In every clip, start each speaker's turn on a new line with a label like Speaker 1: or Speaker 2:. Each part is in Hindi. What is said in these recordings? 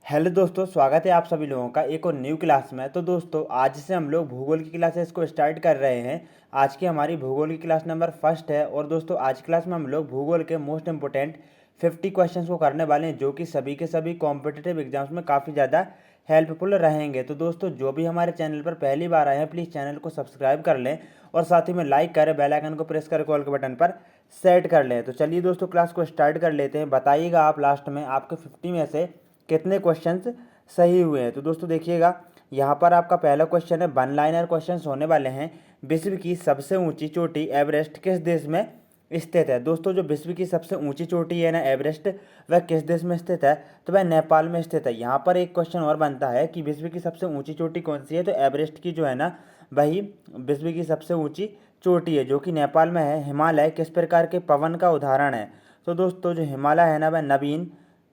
Speaker 1: हेलो दोस्तों, स्वागत है आप सभी लोगों का एक और न्यू क्लास में। तो दोस्तों आज से हम लोग भूगोल की क्लासेस को स्टार्ट कर रहे हैं। आज की हमारी भूगोल की क्लास नंबर फर्स्ट है। और दोस्तों आज की क्लास में हम लोग भूगोल के मोस्ट इंपोर्टेंट 50 क्वेश्चंस को करने वाले हैं, जो कि सभी के सभी कॉम्पिटिटिव एग्जाम्स में काफ़ी ज़्यादा हेल्पफुल रहेंगे। तो दोस्तों जो भी हमारे चैनल पर पहली बार आए हैं, प्लीज़ चैनल को सब्सक्राइब कर लें और साथ ही में लाइक करें, बेल आइकन को प्रेस कर कॉल के बटन पर सेट कर लें। तो चलिए दोस्तों क्लास को स्टार्ट कर लेते हैं। बताइएगा आप लास्ट में आपके 50 में से कितने क्वेश्चंस सही हुए हैं। तो दोस्तों देखिएगा, यहाँ पर आपका पहला क्वेश्चन है, वन लाइनर क्वेश्चंस होने वाले हैं। विश्व की सबसे ऊंची चोटी एवरेस्ट किस देश में स्थित है। दोस्तों जो विश्व की सबसे ऊंची चोटी है ना एवरेस्ट, वह किस देश में स्थित है, तो वह नेपाल में स्थित है। यहाँ पर एक क्वेश्चन और बनता है कि विश्व की सबसे ऊंची चोटी कौन सी है, तो एवरेस्ट की जो है ना वही विश्व की सबसे ऊंची चोटी है, जो कि नेपाल में है। हिमालय किस प्रकार के पवन का उदाहरण है। तो दोस्तों जो हिमालय है ना वह नवीन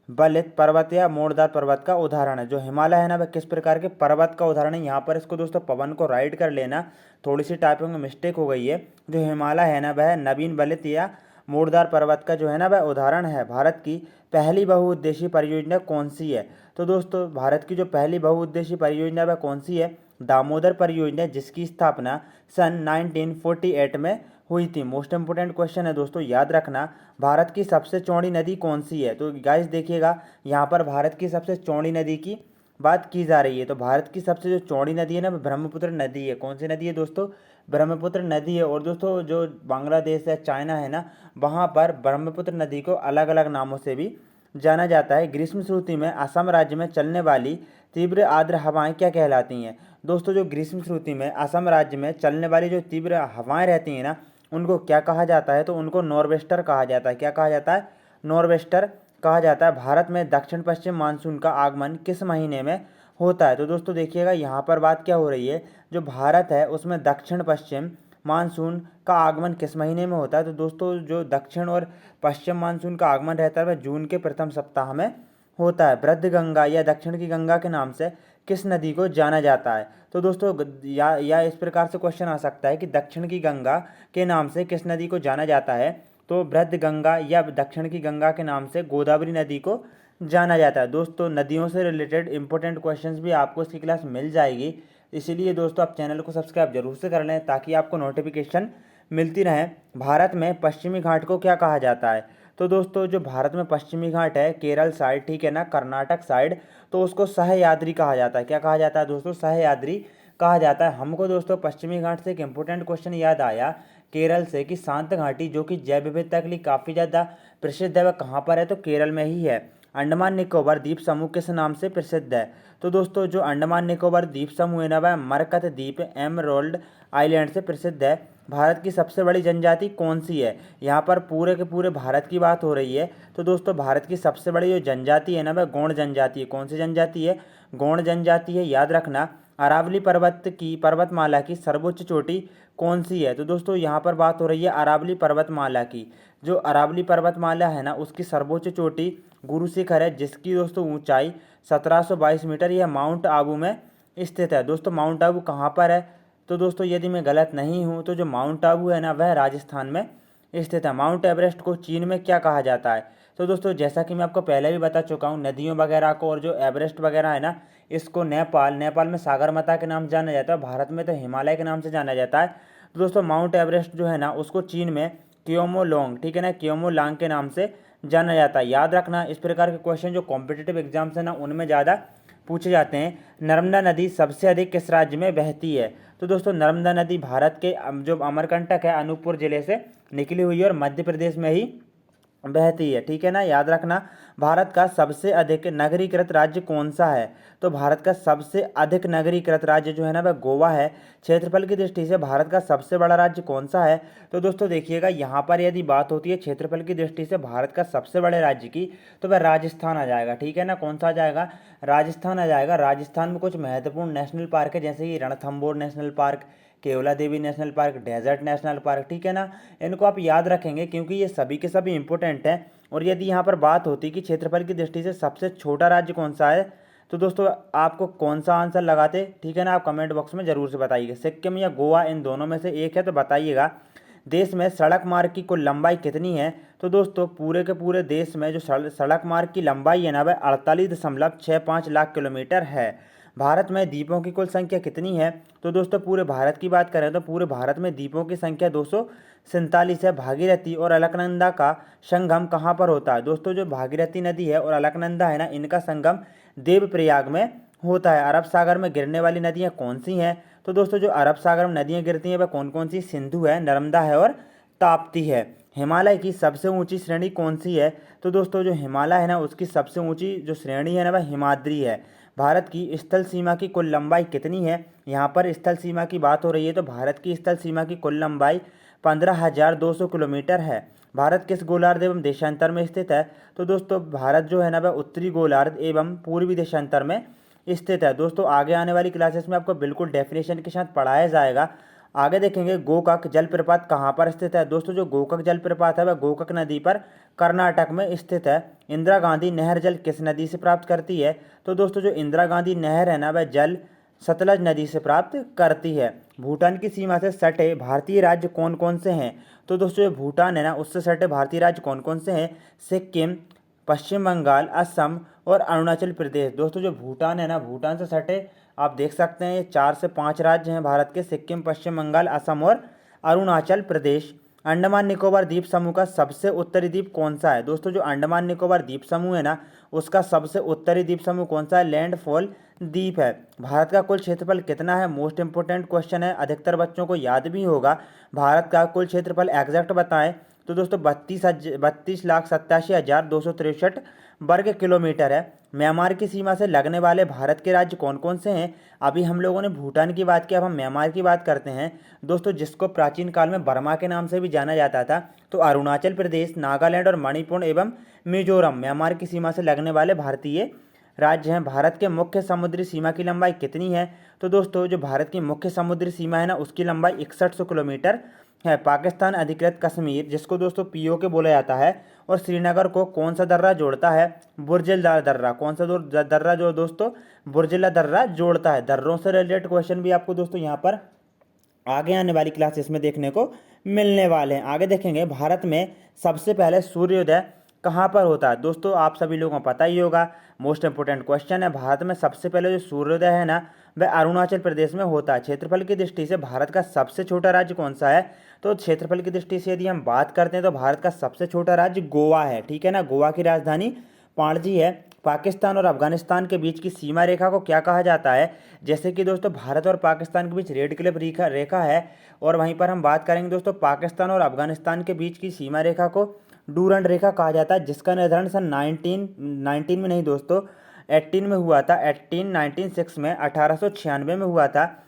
Speaker 1: बलित पर्वत या मोड़दार पर्वत का उदाहरण है। जो हिमालय है ना वह किस प्रकार के पर्वत का उदाहरण है। यहाँ पर इसको दोस्तों पवन को राइट कर लेना, थोड़ी सी टाइपिंग में मिस्टेक हो गई है। जो हिमालय है ना वह नवीन बलित या मोड़दार पर्वत का जो है ना वह उदाहरण है। भारत की पहली बहुउद्देशीय परियोजना कौन सी है। तो दोस्तों भारत की जो पहली बहुउद्देशीय परियोजना वह कौन सी है, दामोदर परियोजना, जिसकी स्थापना सन 1948 में हुई थी। मोस्ट इंपोर्टेंट क्वेश्चन है दोस्तों, याद रखना। भारत की सबसे चौड़ी नदी कौन सी है। तो गाइस देखिएगा, यहाँ पर भारत की सबसे चौड़ी नदी की बात की जा रही है। तो भारत की सबसे जो चौड़ी नदी है ना, ब्रह्मपुत्र नदी है। कौन सी नदी है दोस्तों, ब्रह्मपुत्र नदी है। और दोस्तों जो बांग्लादेश है, चाइना है ना, वहाँ पर ब्रह्मपुत्र नदी को अलग अलग नामों से भी जाना जाता है। ग्रीष्म ऋतु में असम राज्य में चलने वाली तीव्र आर्द्र हवाएं क्या कहलाती हैं। दोस्तों जो ग्रीष्म ऋतु में असम राज्य में चलने वाली जो तीव्र हवाएं रहती हैं ना, उनको क्या कहा जाता है, तो उनको नॉर्वेस्टर कहा जाता है। क्या कहा जाता है, नॉर्वेस्टर कहा जाता है। भारत में दक्षिण पश्चिम मानसून का आगमन किस महीने में होता है। तो दोस्तों देखिएगा, यहाँ पर बात क्या हो रही है, जो भारत है उसमें दक्षिण पश्चिम मानसून का आगमन किस महीने में होता है। तो दोस्तों जो दक्षिण और पश्चिम मानसून का आगमन रहता है वह जून के प्रथम सप्ताह में होता है। वृद्ध गंगा या दक्षिण की गंगा के नाम से किस नदी को जाना जाता है। तो दोस्तों या इस प्रकार से क्वेश्चन आ सकता है कि दक्षिण की गंगा के नाम से किस नदी को जाना जाता है। तो वृद्ध गंगा या दक्षिण की गंगा के नाम से गोदावरी नदी को जाना जाता है। दोस्तों नदियों से रिलेटेड इंपॉर्टेंट क्वेश्चंस भी आपको इसकी क्लास मिल जाएगी, इसीलिए दोस्तों आप चैनल को सब्सक्राइब जरूर से कर लें ताकि आपको नोटिफिकेशन मिलती रहे। भारत में पश्चिमी घाट को क्या कहा जाता है। तो दोस्तों जो भारत में पश्चिमी घाट है, केरल साइड, ठीक है ना, कर्नाटक साइड, तो उसको सह्याद्री कहा जाता है। क्या कहा जाता है दोस्तों, सह्याद्री कहा जाता है। हमको दोस्तों पश्चिमी घाट से एक इंपॉर्टेंट क्वेश्चन याद आया केरल से, कि शांत घाटी जो कि जैव विविधता के लिए काफ़ी ज़्यादा प्रसिद्ध है, वह कहाँ पर है, तो केरल में ही है। अंडमान निकोबार द्वीप समूह किस नाम से प्रसिद्ध है। तो दोस्तों जो अंडमान निकोबार द्वीप समूह है ना, वह मरकत द्वीप एमरोल्ड आइलैंड से प्रसिद्ध है। भारत की सबसे बड़ी जनजाति कौन सी है। यहाँ पर पूरे के पूरे भारत की बात हो रही है। तो दोस्तों भारत की सबसे बड़ी जो जनजाति है ना, वह गौड़ जनजाति है। कौन सी जनजाति है, गौड़ जनजाति है, याद रखना। अरावली पर्वतमाला की सर्वोच्च चोटी कौन सी है। तो दोस्तों यहाँ पर बात हो रही है अरावली पर्वतमाला की। जो अरावली पर्वतमाला है ना, उसकी सर्वोच्च चोटी गुरु शिखर है, जिसकी दोस्तों ऊंचाई 1722 मीटर, यह माउंट आबू में स्थित है। दोस्तों माउंट आबू कहाँ पर है, तो दोस्तों यदि मैं गलत नहीं हूँ तो जो माउंट आबू है ना वह राजस्थान में स्थित है। माउंट एवरेस्ट को चीन में क्या कहा जाता है। तो दोस्तों जैसा कि मैं आपको पहले भी बता चुका हूँ, नदियों वगैरह को और जो एवरेस्ट वगैरह है ना, इसको नेपाल में सागरमाथा के नाम से जाना जाता है। भारत में तो हिमालय के नाम से जाना जाता है। तो दोस्तों माउंट एवरेस्ट जो है ना, उसको चीन में क्योमोलोंग, ठीक है ना, क्योमोलांग के नाम से जाना जाता है। याद रखना, इस प्रकार के क्वेश्चन जो कॉम्पिटिटिव एग्जाम्स है ना उनमें ज़्यादा पूछे जाते हैं। नर्मदा नदी सबसे अधिक किस राज्य में बहती है। तो दोस्तों नर्मदा नदी भारत के जो अमरकंटक है, अनूपपुर जिले से निकली हुई है और मध्य प्रदेश में ही बहती है, ठीक है ना, याद रखना। भारत का सबसे अधिक नगरीकृत राज्य कौन सा है। तो भारत का सबसे अधिक नगरीकृत राज्य जो है ना वह गोवा है। क्षेत्रफल की दृष्टि से भारत का सबसे बड़ा राज्य कौन सा है। तो दोस्तों देखिएगा, यहाँ पर यदि बात होती है क्षेत्रफल की दृष्टि से भारत का सबसे बड़े राज्य की, तो वह राजस्थान आ जाएगा, ठीक है ना। कौन सा आ जाएगा, राजस्थान आ जाएगा। राजस्थान में कुछ महत्वपूर्ण नेशनल पार्क है, जैसे कि Ranthambore national park, Keoladeo national park, desert national park, ठीक है ना। इनको आप याद रखेंगे क्योंकि ये सभी के सभी इंपॉर्टेंट हैं। और यदि यहाँ पर बात होती कि क्षेत्रफल की दृष्टि से सबसे छोटा राज्य कौन सा है, तो दोस्तों आपको कौन सा आंसर लगाते, ठीक है ना, आप कमेंट बॉक्स में जरूर से बताइएगा। सिक्किम या गोवा इन दोनों में से एक है तो बताइएगा। देश में सड़क मार्ग की कुल लंबाई कितनी है? तो दोस्तों पूरे के पूरे देश में जो सड़क मार्ग की लंबाई है ना वह 48.65 लाख किलोमीटर है। भारत में द्वीपों की कुल संख्या कितनी है? तो दोस्तों पूरे भारत की बात करें तो पूरे भारत में द्वीपों की संख्या 247 है। भागीरथी और अलकनंदा का संगम कहाँ पर होता है? दोस्तों जो भागीरथी नदी है और अलकनंदा है ना, इनका संगम देवप्रयाग में होता है। अरब सागर में गिरने वाली नदियाँ कौन सी हैं? तो दोस्तों जो अरब सागर में नदियाँ गिरती हैं वह कौन कौन सी? सिंधु है, नर्मदा है और ताप्ती है। हिमालय की सबसे ऊंची श्रेणी कौन सी है? तो दोस्तों जो हिमालय है ना उसकी सबसे ऊंची जो श्रेणी है ना वह हिमाद्री है। भारत की स्थल सीमा की कुल लंबाई कितनी है? यहाँ पर स्थल सीमा की बात हो रही है तो भारत की स्थल सीमा की कुल लंबाई 15,200 किलोमीटर है। भारत किस गोलार्ध एवं देशांतर में स्थित है? तो दोस्तों भारत जो है ना वह उत्तरी गोलार्ध एवं पूर्वी देशांतर में स्थित है। दोस्तों आगे आने वाली क्लासेस में आपको बिल्कुल डेफिनेशन के साथ पढ़ाया जाएगा। आगे देखेंगे गोकाक जलप्रपात कहाँ पर स्थित है? दोस्तों जो गोकाक जलप्रपात है वह गोकाक नदी पर कर्नाटक में स्थित है। इंदिरा गांधी नहर जल किस नदी से प्राप्त करती है? तो दोस्तों जो इंदिरा गांधी नहर है ना वह जल सतलज नदी से प्राप्त करती है। भूटान की सीमा से सटे भारतीय राज्य कौन कौन से हैं? तो दोस्तों जो भूटान है ना उससे सटे भारतीय राज्य कौन कौन से हैं? सिक्किम, पश्चिम बंगाल, असम और अरुणाचल प्रदेश। दोस्तों जो भूटान है ना, भूटान से सटे आप देख सकते हैं ये 4 से 5 राज्य हैं भारत के, सिक्किम, पश्चिम बंगाल, असम और अरुणाचल प्रदेश। अंडमान निकोबार द्वीप समूह का सबसे उत्तरी द्वीप कौन सा है? दोस्तों जो अंडमान निकोबार द्वीप समूह है ना उसका सबसे उत्तरी द्वीप समूह कौन सा है? लैंडफॉल द्वीप है। भारत का कुल क्षेत्रफल कितना है? मोस्ट इंपोर्टेंट क्वेश्चन है, अधिकतर बच्चों को याद भी होगा। भारत का कुल क्षेत्रफल एग्जैक्ट बताएं तो दोस्तों 32,87,263 वर्ग किलोमीटर है। म्यांमार की सीमा से लगने वाले भारत के राज्य कौन कौन से हैं? अभी हम लोगों ने भूटान की बात की, अब हम म्यांमार की बात करते हैं। दोस्तों जिसको प्राचीन काल में बर्मा के नाम से भी जाना जाता था, तो अरुणाचल प्रदेश, नागालैंड और मणिपुर एवं मिजोरम म्यांमार की सीमा से लगने वाले भारतीय राज्य हैं। भारत के मुख्य समुद्री सीमा की लंबाई कितनी है? तो दोस्तों जो भारत की मुख्य समुद्री सीमा है ना उसकी लंबाई 6100 किलोमीटर है। पाकिस्तान अधिकृत कश्मीर, जिसको दोस्तों पीओके बोला जाता है, और श्रीनगर को कौन सा दर्रा जोड़ता है? बुर्जिला दर्रा। कौन सा दर्रा जो दोस्तों बुर्जिला दर्रा जोड़ता है। दर्रों से रिलेटेड क्वेश्चन भी आपको दोस्तों यहाँ पर आगे आने वाली क्लासेस में देखने को मिलने वाले हैं। आगे देखेंगे भारत में सबसे पहले सूर्योदय कहाँ पर होता है? दोस्तों आप सभी लोगों को पता ही होगा, मोस्ट इंपोर्टेंट क्वेश्चन है। भारत में सबसे पहले जो सूर्योदय है ना वह अरुणाचल प्रदेश में होता है। क्षेत्रफल की दृष्टि से भारत का सबसे छोटा राज्य कौन सा है? तो क्षेत्रफल की दृष्टि से यदि हम बात करते हैं तो भारत का सबसे छोटा राज्य गोवा है, ठीक है ना। गोवा की राजधानी पणजी है। पाकिस्तान और अफगानिस्तान के बीच की सीमा रेखा को क्या कहा जाता है? जैसे कि दोस्तों भारत और पाकिस्तान के बीच रेड क्लिफ रेखा है, और वहीं पर हम बात करेंगे दोस्तों पाकिस्तान और अफगानिस्तान के बीच की सीमा रेखा को डूरंड रेखा कहा जाता है, जिसका निर्धारण सन 19 में नहीं दोस्तों 18 में हुआ था। 1996 में 1896 में हुआ था।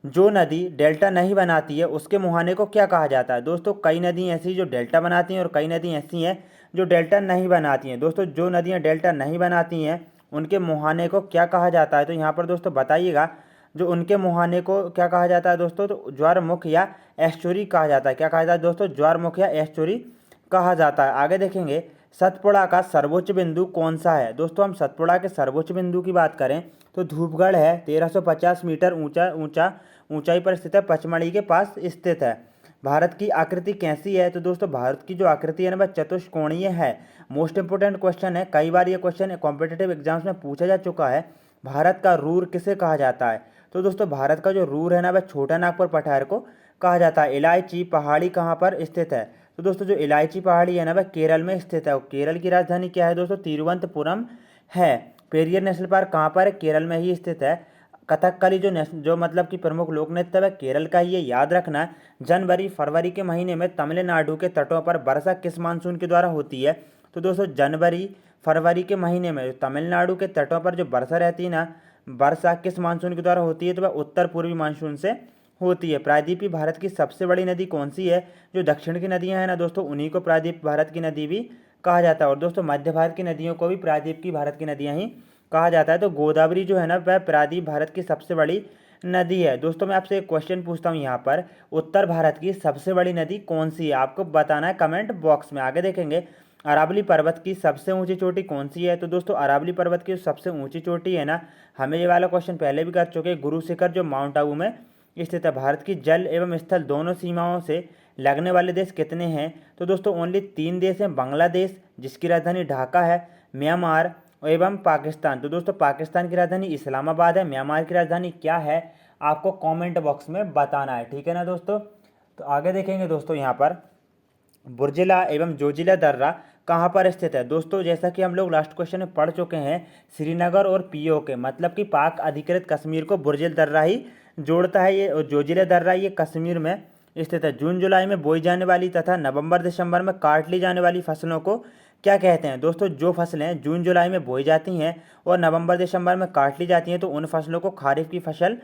Speaker 1: जो नदी डेल्टा नहीं बनाती है उसके मुहाने को क्या कहा जाता है? दोस्तों कई नदी ऐसी जो डेल्टा बनाती हैं और कई नदी ऐसी हैं जो डेल्टा नहीं बनाती हैं। दोस्तों जो नदियां डेल्टा नहीं बनाती हैं उनके मुहाने को क्या कहा जाता है? तो यहाँ पर दोस्तों बताइएगा, जो उनके मुहाने को क्या कहा जाता है दोस्तों? तो ज्वारमुख या एस्चुरी कहा जाता है। क्या कहा जाता है दोस्तों? ज्वारमुख या एस्चुरी कहा जाता है। आगे देखेंगे सतपुड़ा का सर्वोच्च बिंदु कौन सा है? दोस्तों हम सतपुड़ा के सर्वोच्च बिंदु की बात करें तो धूपगढ़ है। 1350 मीटर ऊंचाई पर स्थित है, पचमढ़ी के पास स्थित है। भारत की आकृति कैसी है? तो दोस्तों भारत की जो आकृति है ना वह चतुष्कोणीय है। मोस्ट इंपोर्टेंट क्वेश्चन है, कई बार ये क्वेश्चन कॉम्पिटिटिव एग्जाम्स में पूछा जा चुका है। भारत का रूर किसे कहा जाता है? तो दोस्तों भारत का जो रूर है ना वह छोटा नागपुर पठार को कहा जाता है। इलायची पहाड़ी कहाँ पर स्थित है? तो दोस्तों जो इलायची पहाड़ी है ना वह केरल में स्थित है, और केरल की राजधानी क्या है दोस्तों? तिरुवनंतपुरम है। पेरियर नेशनल पार्क कहाँ पर है? केरल में ही स्थित है। कथकली जो मतलब कि प्रमुख लोक नृत्य है केरल का ही है, याद रखना। जनवरी फरवरी के महीने में तमिलनाडु के तटों पर वर्षा किस मानसून के द्वारा होती है? तो दोस्तों जनवरी फरवरी के महीने में तमिलनाडु के तटों पर जो वर्षा रहती है ना, वर्षा किस मानसून के द्वारा होती है? तो वह उत्तर पूर्वी मानसून से होती है। प्रायद्वीपीय भारत की सबसे बड़ी नदी कौन सी है? जो दक्षिण की नदियां हैं ना दोस्तों उन्हीं को प्रायद्वीप भारत की नदी भी कहा जाता है, और दोस्तों मध्य भारत की नदियों को भी प्रायद्वीप की भारत की नदियां ही कहा जाता है। तो गोदावरी जो है ना वह प्रायद्वीप भारत की सबसे बड़ी नदी है। दोस्तों मैं आपसे एक क्वेश्चन पूछता हूँ यहाँ पर, उत्तर भारत की सबसे बड़ी नदी कौन सी है? आपको बताना है कमेंट बॉक्स में। आगे देखेंगे अरावली पर्वत की सबसे ऊंची चोटी कौन सी है? तो दोस्तों अरावली पर्वत की सबसे ऊंची चोटी है ना, हमें ये वाला क्वेश्चन पहले भी कर चुके, गुरु शिखर जो माउंट आबू में स्थित है? भारत की जल एवं स्थल दोनों सीमाओं से लगने वाले देश कितने हैं? तो दोस्तों ओनली 3 देश हैं, बांग्लादेश जिसकी राजधानी ढाका है, म्यांमार एवं पाकिस्तान। तो दोस्तों पाकिस्तान की राजधानी इस्लामाबाद है, म्यांमार की राजधानी क्या है, आपको कमेंट बॉक्स में बताना है, ठीक है ना दोस्तों। तो आगे देखेंगे दोस्तों यहाँ पर बुर्जिला एवं जोजिला दर्रा कहाँ पर स्थित है? दोस्तों जैसा कि हम लोग लास्ट क्वेश्चन में पढ़ चुके हैं, श्रीनगर और पीओके मतलब कि पाक अधिकृत कश्मीर को बुर्जिल दर्रा ही जोड़ता है ये, और जोजिला दर्रा ये कश्मीर में स्थित है। जून जुलाई में बोई जाने वाली तथा नवंबर दिसंबर में काट ली जाने वाली फसलों को क्या कहते हैं? दोस्तों जो फसलें जून जुलाई में बोई जाती हैं और नवंबर दिसंबर में काट ली जाती हैं तो उन फसलों को खारिफ की फसल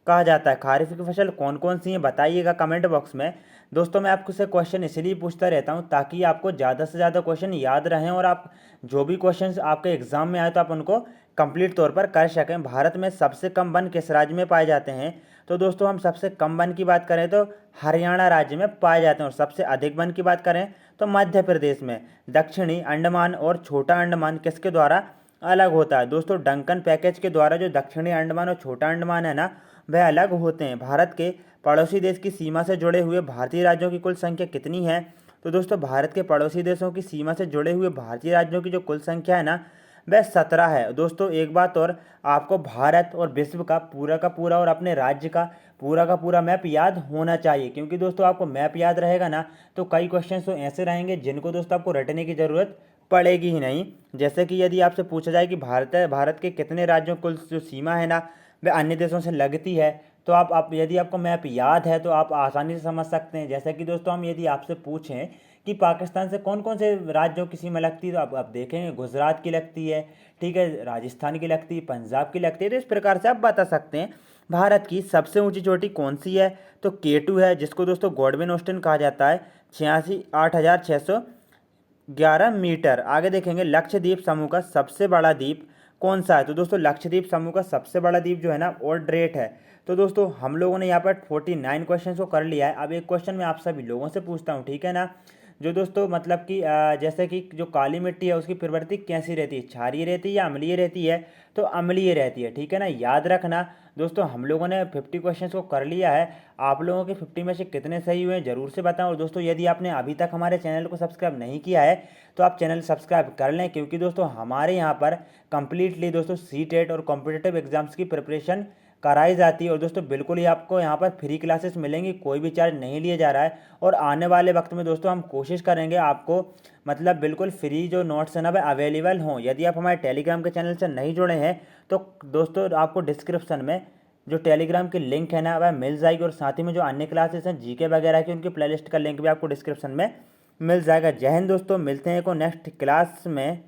Speaker 1: कहा जाता है। खारिफ की फसल कौन कौन सी हैं बताइएगा कमेंट बॉक्स में। दोस्तों मैं आपको से क्वेश्चन इसलिए पूछता रहता हूं ताकि आपको ज़्यादा से ज़्यादा क्वेश्चन याद रहें और आप जो भी क्वेश्चन आपके एग्जाम में आए तो आप उनको कंप्लीट तौर पर कर सकें। भारत में सबसे कम वन किस राज्य में पाए जाते हैं? तो दोस्तों हम सबसे कम वन की बात करें तो हरियाणा राज्य में पाए जाते हैं, और सबसे अधिक वन की बात करें तो मध्य प्रदेश में। दक्षिणी अंडमान और छोटा अंडमान किसके द्वारा अलग होता है? दोस्तों डंकन पैकेज के द्वारा जो दक्षिणी अंडमान और छोटा अंडमान है ना, वह अलग होते हैं। भारत के पड़ोसी देश की सीमा से जुड़े हुए भारतीय राज्यों की कुल संख्या कितनी है? तो दोस्तों भारत के पड़ोसी देशों की सीमा से जुड़े हुए भारतीय राज्यों की जो कुल संख्या है ना, वह 17 है। दोस्तों एक बात और, आपको भारत और विश्व का पूरा और अपने राज्य का पूरा मैप याद होना चाहिए, क्योंकि दोस्तों आपको मैप याद रहेगा ना तो कई क्वेश्चन तो ऐसे रहेंगे जिनको दोस्तों आपको रटने की ज़रूरत पड़ेगी ही नहीं। जैसे कि यदि आपसे पूछा जाए कि भारत के कितने राज्यों कुल जो सीमा है ना वह अन्य देशों से लगती है, तो आप यदि आपको मैप याद है तो आप आसानी से समझ सकते हैं। जैसे कि दोस्तों हम यदि आपसे पूछें कि पाकिस्तान से कौन कौन से राज्यों की सीमा लगती है, तो आप देखेंगे गुजरात की लगती है, ठीक है, राजस्थान की लगती है, पंजाब की लगती है। तो इस प्रकार से आप बता सकते हैं। भारत की सबसे ऊंची चोटी कौन सी है? तो केटू है, जिसको दोस्तों गॉडविन ऑस्टिन कहा जाता है, 86,8611 मीटर। आगे देखेंगे लक्षद्वीप समूह का सबसे बड़ा द्वीप कौन सा है? तो दोस्तों लक्षद्वीप समूह का सबसे बड़ा द्वीप जो है ना ओड्रेट है। तो दोस्तों हम लोगों ने यहाँ पर 49 क्वेश्चन को कर लिया है। अब एक क्वेश्चन मैं आप सभी लोगों से पूछता हूँ, ठीक है ना, जो दोस्तों मतलब कि जैसे कि जो काली मिट्टी है उसकी प्रवृत्ति कैसी रहती है, क्षारीय रहती है या अम्लीय रहती है? तो अम्लीय रहती है, ठीक है ना, याद रखना। दोस्तों हम लोगों ने 50 क्वेश्चन को कर लिया है। आप लोगों के 50 में से कितने सही हुए हैं ज़रूर से बताएं। और दोस्तों यदि आपने अभी तक हमारे चैनल को सब्सक्राइब नहीं किया है तो आप चैनल सब्सक्राइब कर लें, क्योंकि दोस्तों हमारे यहाँ पर कंप्लीटली दोस्तों सीटेट और कॉम्पिटिटिव एग्जाम्स की प्रिपरेशन कराई जाती है। और दोस्तों बिल्कुल ही आपको यहाँ पर फ्री क्लासेस मिलेंगी, कोई भी चार्ज नहीं लिया जा रहा है। और आने वाले वक्त में दोस्तों हम कोशिश करेंगे आपको मतलब बिल्कुल फ्री जो नोट्स है ना वह अवेलेबल हों। यदि आप हमारे टेलीग्राम के चैनल से नहीं जुड़े हैं तो दोस्तों आपको डिस्क्रिप्शन में जो टेलीग्राम की लिंक है ना वह मिल जाएगी, और साथ ही में जो अन्य क्लासेस हैं जीके वगैरह की उनकी प्लेलिस्ट का लिंक भी आपको डिस्क्रिप्शन में मिल जाएगा। जय हिंद दोस्तों, मिलते हैं को नेक्स्ट क्लास में।